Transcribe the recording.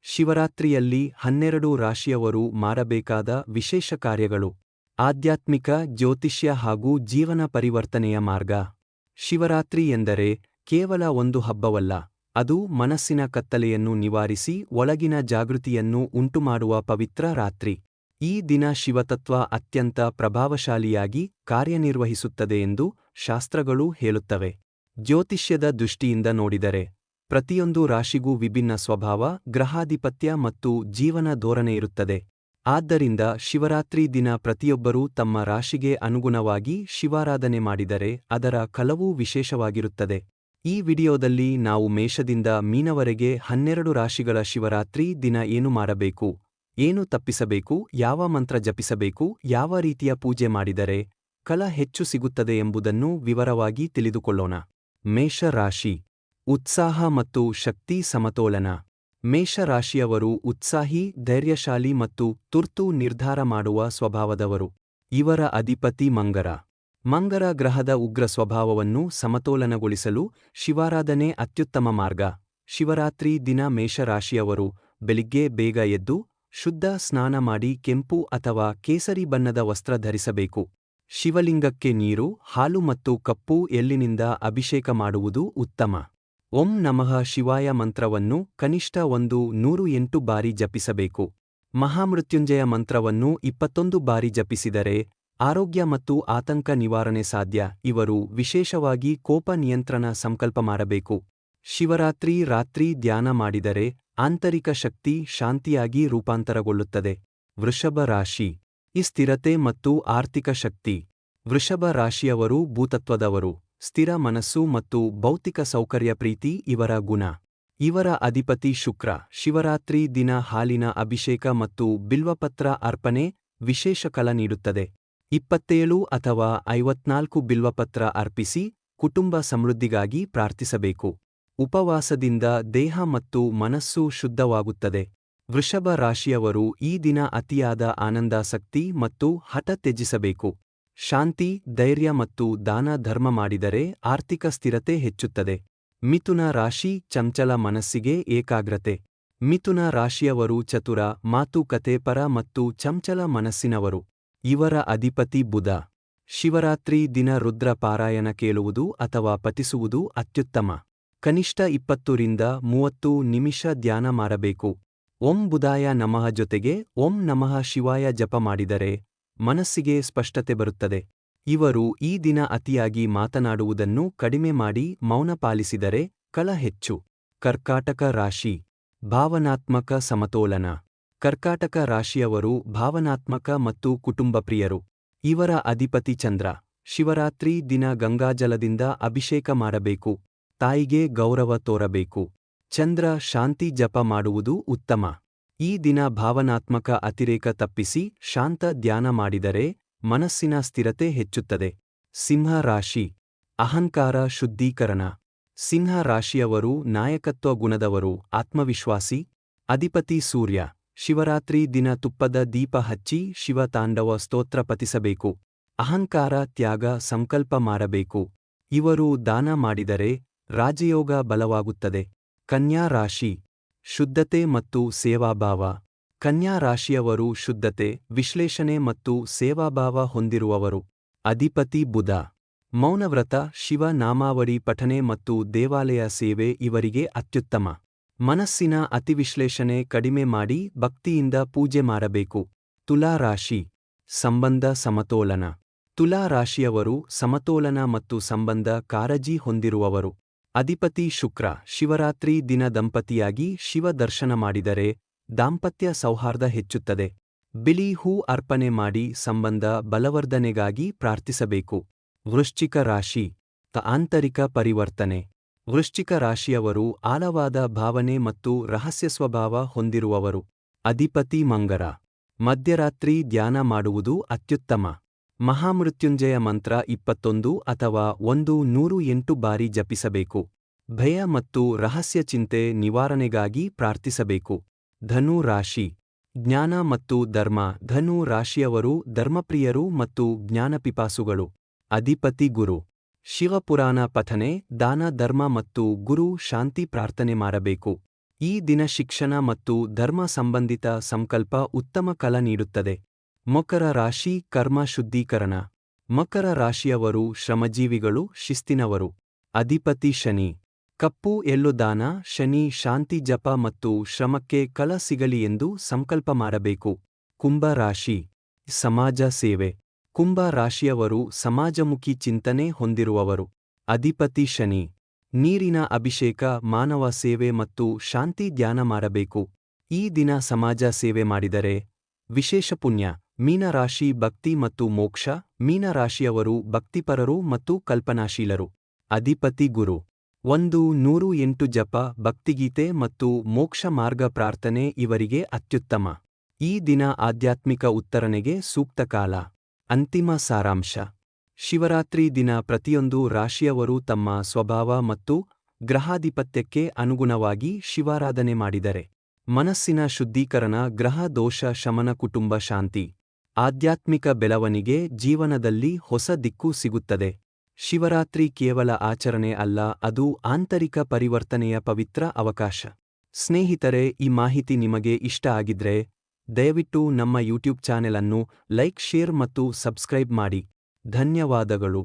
ಶಿವರಾತ್ರಿಯಲ್ಲಿ 12 ರಾಶಿಯವರು ಮಾಡಬೇಕಾದ ವಿಶೇಷ ಕಾರ್ಯಗಳು. ಆಧ್ಯಾತ್ಮಿಕ, ಜ್ಯೋತಿಷ್ಯ ಹಾಗೂ ಜೀವನ ಪರಿವರ್ತನೆಯ ಮಾರ್ಗ. ಶಿವರಾತ್ರಿ ಎಂದರೆ ಕೇವಲ ಒಂದು ಹಬ್ಬವಲ್ಲ, ಅದು ಮನಸ್ಸಿನ ಕತ್ತಲೆಯನ್ನು ನಿವಾರಿಸಿ ಒಳಗಿನ ಜಾಗೃತಿಯನ್ನು ಉಂಟುಮಾಡುವ ಪವಿತ್ರ ರಾತ್ರಿ. ಈ ದಿನ ಶಿವತತ್ವ ಅತ್ಯಂತ ಪ್ರಭಾವಶಾಲಿಯಾಗಿ ಕಾರ್ಯನಿರ್ವಹಿಸುತ್ತದೆ ಎಂದು ಶಾಸ್ತ್ರಗಳು ಹೇಳುತ್ತವೆ. ಜ್ಯೋತಿಷ್ಯದ ದೃಷ್ಟಿಯಿಂದ ನೋಡಿದರೆ, ಪ್ರತಿಯೊಂದು ರಾಶಿಗೂ ವಿಭಿನ್ನ ಸ್ವಭಾವ, ಗ್ರಹಾಧಿಪತ್ಯ ಮತ್ತು ಜೀವನ ಧೋರಣೆಯಿರುತ್ತದೆ. ಆದ್ದರಿಂದ ಶಿವರಾತ್ರಿ ದಿನ ಪ್ರತಿಯೊಬ್ಬರೂ ತಮ್ಮ ರಾಶಿಗೆ ಅನುಗುಣವಾಗಿ ಶಿವಾರಾಧನೆ ಮಾಡಿದರೆ ಅದರ ಫಲವೂ ವಿಶೇಷವಾಗಿರುತ್ತದೆ. ಈ ವಿಡಿಯೋದಲ್ಲಿ ನಾವು ಮೇಷದಿಂದ ಮೀನವರೆಗೆ 12 ರಾಶಿಗಳ ಶಿವರಾತ್ರಿ ದಿನ ಏನು ಮಾಡಬೇಕು, ಏನು ತಪ್ಪಿಸಬೇಕು, ಯಾವ ಮಂತ್ರ ಜಪಿಸಬೇಕು, ಯಾವ ರೀತಿಯ ಪೂಜೆ ಮಾಡಿದರೆ ಫಲ ಹೆಚ್ಚು ಸಿಗುತ್ತದೆ ಎಂಬುದನ್ನು ವಿವರವಾಗಿ ತಿಳಿದುಕೊಳ್ಳೋಣ. ಮೇಷ ರಾಶಿ. ಉತ್ಸಾಹ ಮತ್ತು ಶಕ್ತಿ ಸಮತೋಲನ. ಮೇಷ ರಾಶಿಯವರು ಉತ್ಸಾಹಿ, ಧೈರ್ಯಶಾಲಿ ಮತ್ತು ತುರ್ತು ನಿರ್ಧಾರ ಮಾಡುವ ಸ್ವಭಾವದವರು. ಇವರ ಅಧಿಪತಿ ಮಂಗರ. ಮಂಗರ ಗ್ರಹದ ಉಗ್ರ ಸ್ವಭಾವವನ್ನು ಸಮತೋಲನಗೊಳಿಸಲು ಶಿವಾರಾಧನೆ ಅತ್ಯುತ್ತಮ ಮಾರ್ಗ. ಶಿವರಾತ್ರಿ ದಿನ ಮೇಷ ರಾಶಿಯವರು ಬೆಳಿಗ್ಗೆ ಬೇಗ ಎದ್ದು ಶುದ್ಧ ಸ್ನಾನ ಮಾಡಿ ಕೆಂಪು ಅಥವಾ ಕೇಸರಿ ಬಣ್ಣದ ವಸ್ತ್ರ ಧರಿಸಬೇಕು. ಶಿವಲಿಂಗಕ್ಕೆ ನೀರು, ಹಾಲು ಮತ್ತು ಕಪ್ಪು ಎಳ್ಳಿನಿಂದ ಅಭಿಷೇಕ ಮಾಡುವುದು ಉತ್ತಮ. ಓಂ ನಮಃ ಶಿವಾಯ ಮಂತ್ರವನ್ನು ಕನಿಷ್ಠ 108 ಬಾರಿ ಜಪಿಸಬೇಕು. ಮಹಾಮೃತ್ಯುಂಜಯ ಮಂತ್ರವನ್ನು 21 ಬಾರಿ ಜಪಿಸಿದರೆ ಆರೋಗ್ಯ ಮತ್ತು ಆತಂಕ ನಿವಾರಣೆ ಸಾಧ್ಯ. ಇವರು ವಿಶೇಷವಾಗಿ ಕೋಪ ನಿಯಂತ್ರಣ ಸಂಕಲ್ಪ ಮಾಡಬೇಕು. ಶಿವರಾತ್ರಿ ರಾತ್ರಿ ಧ್ಯಾನ ಮಾಡಿದರೆ ಆಂತರಿಕ ಶಕ್ತಿ ಶಾಂತಿಯಾಗಿ ರೂಪಾಂತರಗೊಳ್ಳುತ್ತದೆ. ವೃಷಭ ರಾಶಿ. ಸ್ಥಿರತೆ ಮತ್ತು ಆರ್ಥಿಕ ಶಕ್ತಿ. ವೃಷಭ ರಾಶಿಯವರು ಭೂತತ್ವದವರು. ಸ್ಥಿರ ಮನಸ್ಸು ಮತ್ತು ಭೌತಿಕ ಸೌಕರ್ಯ ಪ್ರೀತಿ ಇವರ ಗುಣ. ಇವರ ಅಧಿಪತಿ ಶುಕ್ರ. ಶಿವರಾತ್ರಿ ದಿನ ಹಾಲಿನ ಅಭಿಷೇಕ ಮತ್ತು ಬಿಲ್ವಪತ್ರ ಅರ್ಪಣೆ ವಿಶೇಷ ಫಲ ನೀಡುತ್ತದೆ. 27 ಅಥವಾ 54 ಬಿಲ್ವಪತ್ರ ಅರ್ಪಿಸಿ ಕುಟುಂಬ ಸಮೃದ್ಧಿಗಾಗಿ ಪ್ರಾರ್ಥಿಸಬೇಕು. ಉಪವಾಸದಿಂದ ದೇಹ ಮತ್ತು ಮನಸ್ಸು ಶುದ್ಧವಾಗುತ್ತದೆ. ವೃಷಭ ರಾಶಿಯವರು ಈ ದಿನ ಅತಿಯಾದ ಆನಂದಾಸಕ್ತಿ ಮತ್ತು ಹಠ ತ್ಯಜಿಸಬೇಕು. ಶಾಂತಿ, ಧೈರ್ಯ ಮತ್ತು ದಾನ ಧರ್ಮ ಮಾಡಿದರೆ ಆರ್ಥಿಕ ಸ್ಥಿರತೆ ಹೆಚ್ಚುತ್ತದೆ. ಮಿಥುನ ರಾಶಿ. ಚಂಚಲ ಮನಸ್ಸಿಗೆ ಏಕಾಗ್ರತೆ. ಮಿಥುನ ರಾಶಿಯವರು ಚತುರ, ಮಾತುಕತೆಪರ ಮತ್ತು ಚಂಚಲ ಮನಸ್ಸಿನವರು. ಇವರ ಅಧಿಪತಿ ಬುಧ. ಶಿವರಾತ್ರಿ ದಿನ ರುದ್ರ ಪಾರಾಯಣ ಕೇಳುವುದು ಅಥವಾ ಪಠಿಸುವುದು ಅತ್ಯುತ್ತಮ. ಕನಿಷ್ಠ 20 ರಿಂದ 30 ನಿಮಿಷ ಧ್ಯಾನ ಮಾಡಬೇಕು. ಓಂ ಬುಧಾಯ ನಮಃ ಜೊತೆಗೆ ಓಂ ನಮಃ ಶಿವಾಯ ಜಪ ಮಾಡಿದರೆ ಮನಸ್ಸಿಗೆ ಸ್ಪಷ್ಟತೆ ಬರುತ್ತದೆ. ಇವರು ಈ ದಿನ ಅತಿಯಾಗಿ ಮಾತನಾಡುವುದನ್ನು ಕಡಿಮೆ ಮಾಡಿ ಮೌನ ಪಾಲಿಸಿದರೆ ಫಲ ಹೆಚ್ಚು. ಕರ್ಕಾಟಕ ರಾಶಿ. ಭಾವನಾತ್ಮಕ ಸಮತೋಲನ. ಕರ್ಕಾಟಕ ರಾಶಿಯವರು ಭಾವನಾತ್ಮಕ ಮತ್ತು ಕುಟುಂಬಪ್ರಿಯರು. ಇವರ ಅಧಿಪತಿ ಚಂದ್ರ. ಶಿವರಾತ್ರಿ ದಿನ ಗಂಗಾಜಲದಿಂದ ಅಭಿಷೇಕ ಮಾಡಬೇಕು. ತಾಯಿಗೆ ಗೌರವ ತೋರಬೇಕು. ಚಂದ್ರ ಶಾಂತಿ ಜಪ ಮಾಡುವುದು ಉತ್ತಮ. ಈ ದಿನ ಭಾವನಾತ್ಮಕ ಅತಿರೇಕ ತಪ್ಪಿಸಿ ಶಾಂತ ಧ್ಯಾನ ಮಾಡಿದರೆ ಮನಸ್ಸಿನ ಸ್ಥಿರತೆ ಹೆಚ್ಚುತ್ತದೆ. ಸಿಂಹ ರಾಶಿ. ಅಹಂಕಾರ ಶುದ್ಧೀಕರಣ. ಸಿಂಹ ರಾಶಿಯವರು ನಾಯಕತ್ವ ಗುಣದವರು, ಆತ್ಮವಿಶ್ವಾಸಿ. ಅಧಿಪತಿ ಸೂರ್ಯ. ಶಿವರಾತ್ರಿ ದಿನ ತುಪ್ಪದ ದೀಪ ಹಚ್ಚಿ ಶಿವ ತಾಂಡವ ಸ್ತೋತ್ರ ಪಠಿಸಬೇಕು. ಅಹಂಕಾರ ತ್ಯಾಗ ಸಂಕಲ್ಪ ಮಾಡಬೇಕು. ಇವರು ದಾನ ಮಾಡಿದರೆ ರಾಜಯೋಗ ಬಲವಾಗುತ್ತದೆ. ಕನ್ಯಾ ರಾಶಿ. ಶುದ್ಧತೆ ಮತ್ತು ಸೇವಾಭಾವ. ಕನ್ಯಾ ರಾಶಿಯವರು ಶುದ್ಧತೆ, ವಿಶ್ಲೇಷಣೆ ಮತ್ತು ಸೇವಾಭಾವ ಹೊಂದಿರುವವರು. ಅಧಿಪತಿ ಬುಧ. ಮೌನವ್ರತ, ಶಿವ ನಾಮಾವಳಿ ಪಠನೆ ಮತ್ತು ದೇವಾಲಯ ಸೇವೆ ಇವರಿಗೆ ಅತ್ಯುತ್ತಮ. ಮನಸ್ಸಿನ ಅತಿವಿಶ್ಲೇಷಣೆ ಕಡಿಮೆ ಮಾಡಿ ಭಕ್ತಿಯಿಂದ ಪೂಜೆ ಮಾಡಬೇಕು. ತುಲಾ ರಾಶಿ. ಸಂಬಂಧ ಸಮತೋಲನ. ತುಲಾ ರಾಶಿಯವರು ಸಮತೋಲನ ಮತ್ತು ಸಂಬಂಧ ಕಾಳಜಿ ಹೊಂದಿರುವವರು. ಅಧಿಪತಿ ಶುಕ್ರ. ಶಿವರಾತ್ರಿ ದಿನ ದಂಪತಿಯಾಗಿ ಶಿವ ದರ್ಶನ ಮಾಡಿದರೆ ದಾಂಪತ್ಯ ಸೌಹಾರ್ದ ಹೆಚ್ಚುತ್ತದೆ. ಬಿಳಿ ಹೂ ಅರ್ಪಣೆ ಮಾಡಿ ಸಂಬಂಧ ಬಲವರ್ಧನೆಗಾಗಿ ಪ್ರಾರ್ಥಿಸಬೇಕು. ವೃಶ್ಚಿಕ ರಾಶಿ. ಆಂತರಿಕ ಪರಿವರ್ತನೆ. ವೃಶ್ಚಿಕ ರಾಶಿಯವರು ಆಳವಾದ ಭಾವನೆ ಮತ್ತು ರಹಸ್ಯ ಸ್ವಭಾವ ಹೊಂದಿರುವವರು. ಅಧಿಪತಿ ಮಂಗರ. ಮಧ್ಯರಾತ್ರಿ ಧ್ಯಾನ ಮಾಡುವುದು ಅತ್ಯುತ್ತಮ. ಮಹಾಮೃತ್ಯುಂಜಯ ಮಂತ್ರ 21 ಅಥವಾ 108 ಬಾರಿ ಜಪಿಸಬೇಕು. ಭಯ ಮತ್ತು ರಹಸ್ಯ ಚಿಂತೆ ನಿವಾರಣೆಗಾಗಿ ಪ್ರಾರ್ಥಿಸಬೇಕು. ಧನು ರಾಶಿ. ಜ್ಞಾನ ಮತ್ತು ಧರ್ಮ. ಧನು ರಾಶಿಯವರು ಧರ್ಮಪ್ರಿಯರು ಮತ್ತು ಜ್ಞಾನಪಿಪಾಸುಗಳು. ಅಧಿಪತಿ ಗುರು. ಶಿವಪುರಾಣ ಪಠನೆ, ದಾನ ಧರ್ಮ ಮತ್ತು ಗುರು ಶಾಂತಿ ಪ್ರಾರ್ಥನೆ ಮಾಡಬೇಕು. ಈ ದಿನ ಶಿಕ್ಷಣ ಮತ್ತು ಧರ್ಮ ಸಂಬಂಧಿತ ಸಂಕಲ್ಪ ಉತ್ತಮ ಫಲ ನೀಡುತ್ತದೆ. ಮಕರ ರಾಶಿ ಕರ್ಮ ಶುದ್ಧೀಕರಣ. ಮಕರ ರಾಶಿಯವರು ಶ್ರಮಜೀವಿಗಳು, ಶಿಸ್ತಿನವರು. ಅಧಿಪತಿ ಶನಿ. ಕಪ್ಪು ಎಳ್ಳು ದಾನ, ಶನಿ ಶಾಂತಿ ಜಪ ಮತ್ತು ಶ್ರಮಕ್ಕೆ ಫಲ ಸಿಗಲಿ ಎಂದು ಸಂಕಲ್ಪ ಮಾಡಬೇಕು. ಕುಂಭ ರಾಶಿ ಸಮಾಜ ಸೇವೆ. ಕುಂಭ ರಾಶಿಯವರು ಸಮಾಜಮುಖಿ ಚಿಂತನೆ ಹೊಂದಿರುವವರು. ಅಧಿಪತಿ ಶನಿ. ನೀರಿನ ಅಭಿಷೇಕ, ಮಾನವ ಸೇವೆ ಮತ್ತು ಶಾಂತಿ ಧ್ಯಾನ ಮಾಡಬೇಕು. ಈ ದಿನ ಸಮಾಜ ಸೇವೆ ಮಾಡಿದರೆ ವಿಶೇಷ ಪುಣ್ಯ. ಮೀನರಾಶಿ ಭಕ್ತಿ ಮತ್ತು ಮೋಕ್ಷ. ಮೀನರಾಶಿಯವರು ಭಕ್ತಿಪರರು ಮತ್ತು ಕಲ್ಪನಾಶೀಲರು. ಅಧಿಪತಿ ಗುರು. 108 ಜಪ, ಭಕ್ತಿಗೀತೆ ಮತ್ತು ಮೋಕ್ಷ ಮಾರ್ಗ ಪ್ರಾರ್ಥನೆ ಇವರಿಗೆ ಅತ್ಯುತ್ತಮ. ಈ ದಿನ ಆಧ್ಯಾತ್ಮಿಕ ಉತ್ತರಣೆಗೆ ಸೂಕ್ತ ಕಾಲ. ಅಂತಿಮ ಸಾರಾಂಶ. ಶಿವರಾತ್ರಿ ದಿನ ಪ್ರತಿಯೊಂದು ರಾಶಿಯವರು ತಮ್ಮ ಸ್ವಭಾವ ಮತ್ತು ಗ್ರಹಾಧಿಪತ್ಯಕ್ಕೆ ಅನುಗುಣವಾಗಿ ಶಿವಾರಾಧನೆ ಮಾಡಿದರೆ ಮನಸ್ಸಿನ ಶುದ್ಧೀಕರಣ, ಗ್ರಹ ದೋಷ ಶಮನ, ಕುಟುಂಬ ಶಾಂತಿ, ಆಧ್ಯಾತ್ಮಿಕ ಬೆಳವಣಿಗೆ, ಜೀವನದಲ್ಲಿ ಹೊಸ ದಿಕ್ಕು ಸಿಗುತ್ತದೆ. ಶಿವರಾತ್ರಿ ಕೇವಲ ಆಚರಣೆ ಅಲ್ಲ, ಅದು ಆಂತರಿಕ ಪರಿವರ್ತನೆಯ ಪವಿತ್ರ ಅವಕಾಶ. ಸ್ನೇಹಿತರೆ, ಈ ಮಾಹಿತಿ ನಿಮಗೆ ಇಷ್ಟ ಆಗಿದ್ರೆ ದಯವಿಟ್ಟು ನಮ್ಮ ಯೂಟ್ಯೂಬ್ ಚಾನೆಲ್ ಅನ್ನು ಲೈಕ್, ಶೇರ್ ಮತ್ತು ಸಬ್ಸ್ಕ್ರೈಬ್ ಮಾಡಿ. ಧನ್ಯವಾದಗಳು.